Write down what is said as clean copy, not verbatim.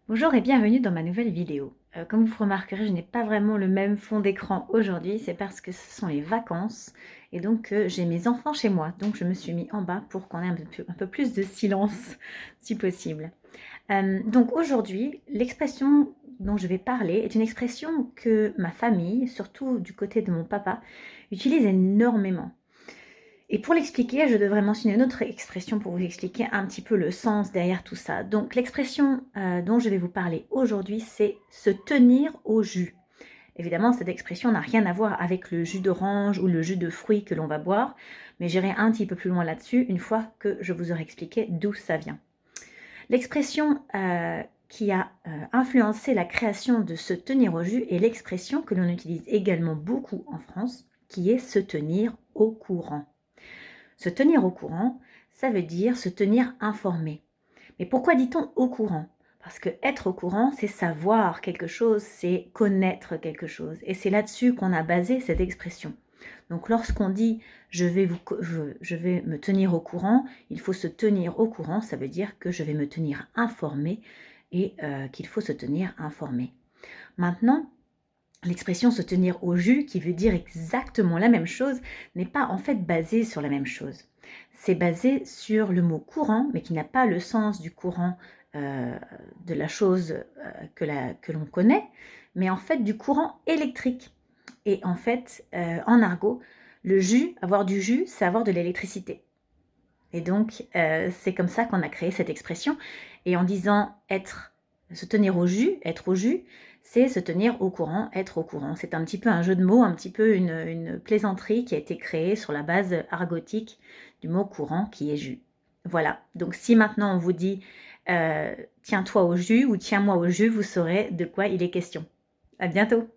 Bonjour et bienvenue dans ma nouvelle vidéo. Comme vous remarquerez, je n'ai pas vraiment le même fond d'écran aujourd'hui, c'est parce que ce sont les vacances et donc j'ai mes enfants chez moi. Donc je me suis mis en bas pour qu'on ait un peu plus de silence si possible. Donc aujourd'hui, l'expression dont je vais parler est une expression que ma famille, surtout du côté de mon papa, utilise énormément. Et pour l'expliquer, je devrais mentionner une autre expression pour vous expliquer un petit peu le sens derrière tout ça. Donc l'expression dont je vais vous parler aujourd'hui, c'est se tenir au jus. Évidemment, cette expression n'a rien à voir avec le jus d'orange ou le jus de fruits que l'on va boire, mais j'irai un petit peu plus loin là-dessus une fois que je vous aurai expliqué d'où ça vient. L'expression qui a influencé la création de se tenir au jus est l'expression que l'on utilise également beaucoup en France, qui est se tenir au courant. Se tenir au courant, ça veut dire se tenir informé. Mais pourquoi dit-on au courant? Parce que être au courant, c'est savoir quelque chose, c'est connaître quelque chose. Et c'est là-dessus qu'on a basé cette expression. Donc lorsqu'on dit je vais me tenir au courant, il faut se tenir au courant, ça veut dire que je vais me tenir informé et qu'il faut se tenir informé. Maintenant, l'expression se tenir au jus, qui veut dire exactement la même chose, n'est pas en fait basée sur la même chose. C'est basé sur le mot courant, mais qui n'a pas le sens du courant de la chose que l'on connaît, mais en fait du courant électrique. Et en fait, en argot, le jus, avoir du jus, c'est avoir de l'électricité. Et donc, c'est comme ça qu'on a créé cette expression. Et en disant se tenir au jus, être au jus, c'est se tenir au courant, être au courant. C'est un petit peu un jeu de mots, un petit peu une plaisanterie qui a été créée sur la base argotique du mot courant qui est jus. Voilà, donc si maintenant on vous dit tiens-toi au jus ou tiens-moi au jus, vous saurez de quoi il est question. À bientôt!